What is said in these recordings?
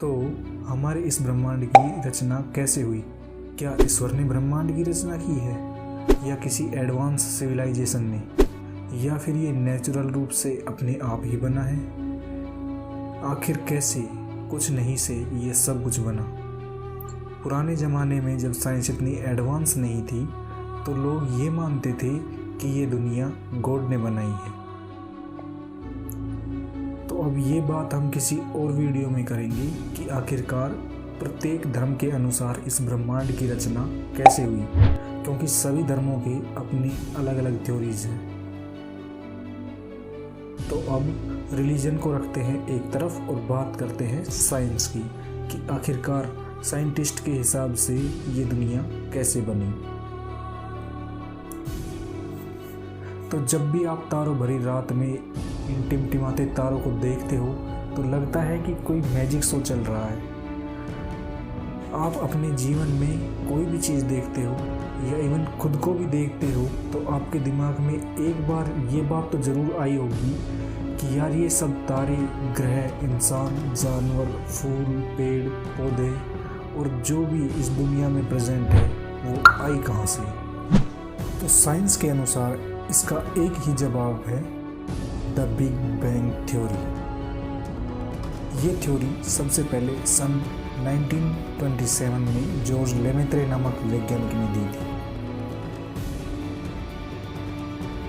तो हमारे इस ब्रह्मांड की रचना कैसे हुई? क्या ईश्वर ने ब्रह्मांड की रचना की है या किसी एडवांस सिविलाइजेशन ने, या फिर ये नेचुरल रूप से अपने आप ही बना है? आखिर कैसे कुछ नहीं से ये सब कुछ बना? पुराने ज़माने में जब साइंस इतनी एडवांस नहीं थी तो लोग ये मानते थे कि ये दुनिया गॉड ने बनाई है। तो अब ये बात हम किसी और वीडियो में करेंगे कि आखिरकार प्रत्येक धर्म के अनुसार इस ब्रह्मांड की रचना कैसे हुई, क्योंकि सभी धर्मों के अपनी अलग अलग थ्योरीज हैं। तो अब रिलीजन को रखते हैं एक तरफ और बात करते हैं साइंस की कि आखिरकार साइंटिस्ट के हिसाब से ये दुनिया कैसे बनी। तो जब भी आप तारों भरी रात में इन टिमटिमाते तारों को देखते हो तो लगता है कि कोई मैजिक शो चल रहा है। आप अपने जीवन में कोई भी चीज़ देखते हो या इवन खुद को भी देखते हो तो आपके दिमाग में एक बार ये बात तो ज़रूर आई होगी कि यार ये सब तारे, ग्रह, इंसान, जानवर, फूल, पेड़, पौधे और जो भी इस दुनिया में प्रेजेंट है वो आई कहाँ से? तो साइंस के अनुसार इसका एक ही जवाब है, द बिग बैंग थ्योरी। ये थ्योरी सबसे पहले सन 1927 में जॉर्ज लेमेत्रे नामक वैज्ञानिक ने दी थी।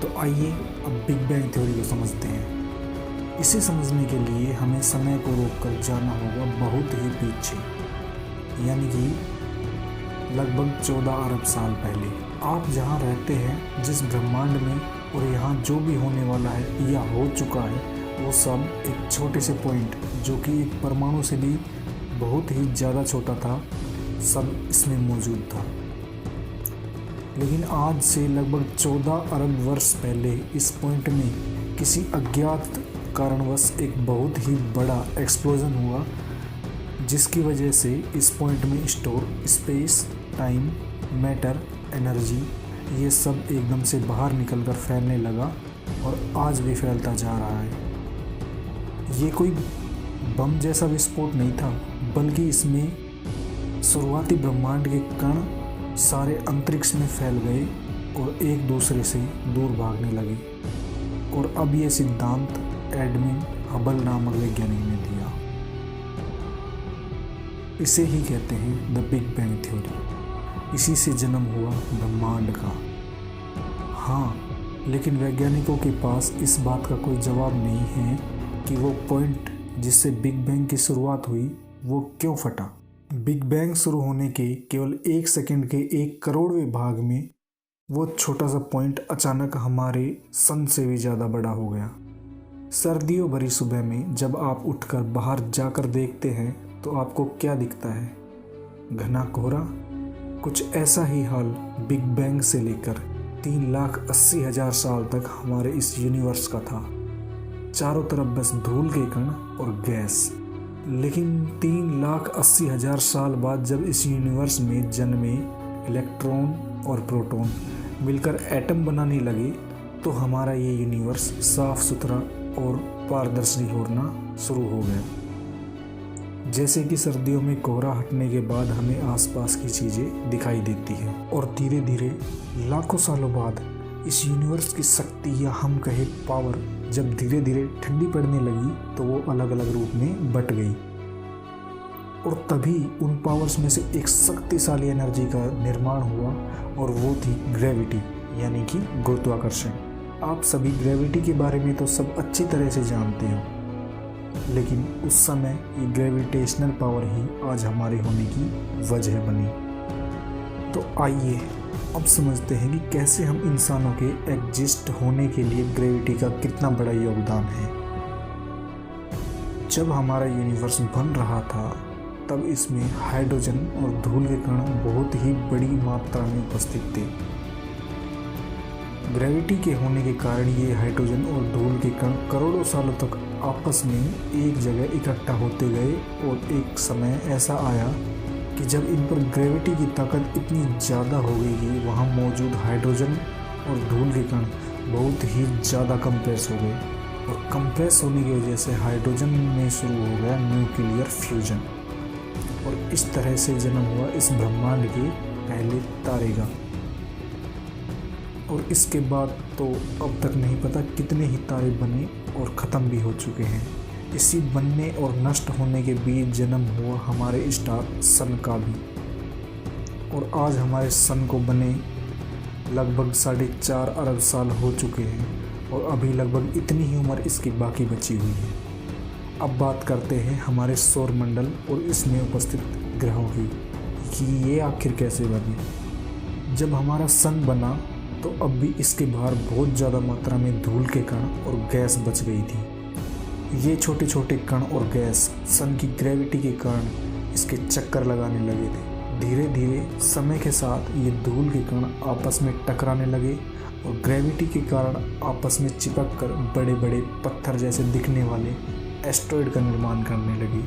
तो आइए अब बिग बैंग थ्योरी को समझते हैं। इसे समझने के लिए हमें समय को रोककर जाना होगा बहुत ही पीछे, यानी कि लगभग 14 अरब साल पहले। आप जहाँ रहते हैं, जिस ब्रह्मांड में, और यहाँ जो भी होने वाला है या हो चुका है, वो सब एक छोटे से पॉइंट जो कि एक परमाणु से भी बहुत ही ज़्यादा छोटा था, सब इसमें मौजूद था। लेकिन आज से लगभग 14 अरब वर्ष पहले इस पॉइंट में किसी अज्ञात कारणवश एक बहुत ही बड़ा एक्सप्लोजन हुआ, जिसकी वजह से इस पॉइंट में store space, time, matter, energy, ये सब एकदम से बाहर निकलकर फैलने लगा और आज भी फैलता जा रहा है। ये कोई बम जैसा विस्फोट नहीं था, बल्कि इसमें शुरुआती ब्रह्मांड के कण सारे अंतरिक्ष में फैल गए और एक दूसरे से दूर भागने लगे। और अब ये सिद्धांत एडविन हबल नामक वैज्ञानिक ने दिया। इसे ही कहते हैं द बिग बैंग थ्योरी। इसी से जन्म हुआ ब्रह्मांड का। हाँ, लेकिन वैज्ञानिकों के पास इस बात का कोई जवाब नहीं है कि वो पॉइंट जिससे बिग बैंग की शुरुआत हुई वो क्यों फटा। बिग बैंग शुरू होने के केवल 1 सेकंड के 1 करोड़वें भाग में वो छोटा सा पॉइंट अचानक हमारे सन से भी ज़्यादा बड़ा हो गया। सर्दियों भरी सुबह में जब आप उठकर बाहर जाकर देखते हैं तो आपको क्या दिखता है? घना कोहरा। कुछ ऐसा ही हाल बिग बैंग से लेकर 3,80,000 साल तक हमारे इस यूनिवर्स का था। चारों तरफ बस धूल के कण और गैस। लेकिन 3,80,000 साल बाद जब इस यूनिवर्स में जन्मे इलेक्ट्रॉन और प्रोटॉन मिलकर एटम बनाने लगे तो हमारा ये यूनिवर्स साफ सुथरा और पारदर्शी होना शुरू हो गया। जैसे कि सर्दियों में कोहरा हटने के बाद हमें आसपास की चीज़ें दिखाई देती हैं, और धीरे धीरे लाखों सालों बाद इस यूनिवर्स की शक्ति या हम कहे पावर जब धीरे धीरे ठंडी पड़ने लगी तो वो अलग अलग रूप में बट गई। और तभी उन पावर्स में से एक शक्तिशाली एनर्जी का निर्माण हुआ और वो थी ग्रेविटी, यानी कि गुरुत्वाकर्षण। आप सभी ग्रेविटी के बारे में तो सब अच्छी तरह से जानते हो, लेकिन उस समय ये ग्रेविटेशनल पावर ही आज हमारे होने की वजह बनी। तो आइए अब समझते हैं कि कैसे हम इंसानों के एग्जिस्ट होने के लिए ग्रेविटी का कितना बड़ा योगदान है। जब हमारा यूनिवर्स बन रहा था तब इसमें हाइड्रोजन और धूल के कण बहुत ही बड़ी मात्रा में उपस्थित थे। ग्रेविटी के होने के कारण ये हाइड्रोजन और धूल के कण करोड़ों सालों तक आपस में एक जगह इकट्ठा होते गए और एक समय ऐसा आया कि जब इन पर ग्रेविटी की ताकत इतनी ज़्यादा हो गई कि वहाँ मौजूद हाइड्रोजन और धूल के कण बहुत ही ज़्यादा कंप्रेस हो गए। और कंप्रेस होने की वजह से हाइड्रोजन में शुरू हो गया न्यूक्लियर फ्यूजन। और इस तरह से जन्म हुआ इस ब्रह्मांड के पहले तारे का। और इसके बाद तो अब तक नहीं पता कितने ही तारे बने और ख़त्म भी हो चुके हैं। इसी बनने और नष्ट होने के बीच जन्म हुआ हमारे स्टार सन का भी। और आज हमारे सन को बने लगभग 4.5 अरब साल हो चुके हैं और अभी लगभग इतनी ही उम्र इसकी बाकी बची हुई है। अब बात करते हैं हमारे सौर मंडल और इसमें उपस्थित ग्रहों की कि ये आखिर कैसे बने। जब हमारा सन बना तो अब भी इसके बाहर बहुत ज़्यादा मात्रा में धूल के कण और गैस बच गई थी। ये छोटे छोटे कण और गैस सन की ग्रेविटी के कारण इसके चक्कर लगाने लगे थे। धीरे धीरे समय के साथ ये धूल के कण आपस में टकराने लगे और ग्रेविटी के कारण आपस में चिपक कर बड़े बड़े पत्थर जैसे दिखने वाले एस्ट्रॉयड का निर्माण करने लगे।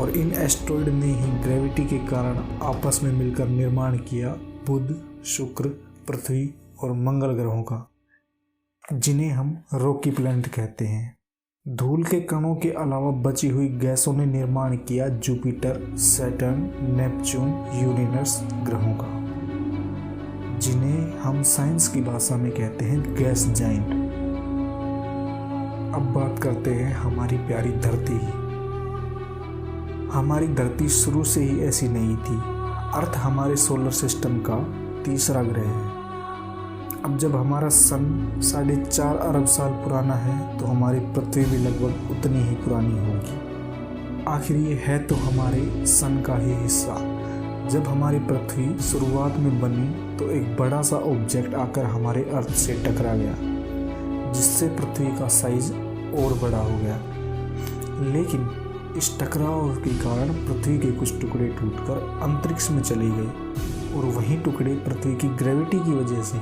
और इन एस्ट्रॉयड ने ही ग्रेविटी के कारण आपस में मिलकर निर्माण किया बुध, शुक्र, पृथ्वी और मंगल ग्रहों का, जिन्हें हम रॉकी प्लैनेट कहते हैं। धूल के कणों के अलावा बची हुई गैसों ने निर्माण किया जुपिटर, सैटर्न, नेपच्यून, यूरेनस ग्रहों का, जिन्हें हम साइंस की भाषा में कहते हैं गैस जाइंट। अब बात करते हैं हमारी प्यारी धरती की। हमारी धरती शुरू से ही ऐसी नहीं थी। अर्थ हमारे सोलर सिस्टम का तीसरा ग्रह है। अब जब हमारा सन 4.5 अरब साल पुराना है तो हमारी पृथ्वी भी लगभग उतनी ही पुरानी होगी। आखिर ये है तो हमारे सन का ही हिस्सा। जब हमारी पृथ्वी शुरुआत में बनी तो एक बड़ा सा ऑब्जेक्ट आकर हमारे अर्थ से टकरा गया, जिससे पृथ्वी का साइज और बड़ा हो गया। लेकिन इस टकराव के कारण पृथ्वी के कुछ टुकड़े टूटकर अंतरिक्ष में चले गए और वही टुकड़े पृथ्वी की ग्रेविटी की वजह से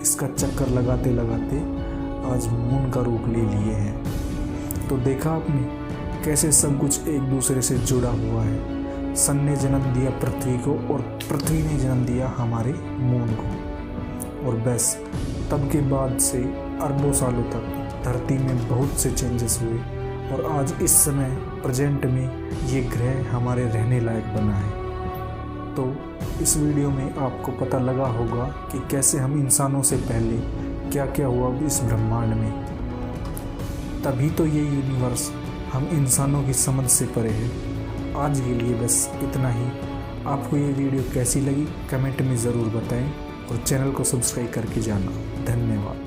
इसका चक्कर लगाते लगाते आज मून का रूप ले लिए हैं। तो देखा आपने कैसे सब कुछ एक दूसरे से जुड़ा हुआ है। सन ने जन्म दिया पृथ्वी को और पृथ्वी ने जन्म दिया हमारे मून को। और बस तब के बाद से अरबों सालों तक धरती में बहुत से चेंजेस हुए और आज इस समय प्रेजेंट में ये ग्रह हमारे रहने लायक बना है। तो इस वीडियो में आपको पता लगा होगा कि कैसे हम इंसानों से पहले क्या क्या हुआ इस ब्रह्मांड में। तभी तो ये यूनिवर्स हम इंसानों की समझ से परे है। आज के लिए बस इतना ही। आपको ये वीडियो कैसी लगी कमेंट में ज़रूर बताएं और चैनल को सब्सक्राइब करके जाना। धन्यवाद।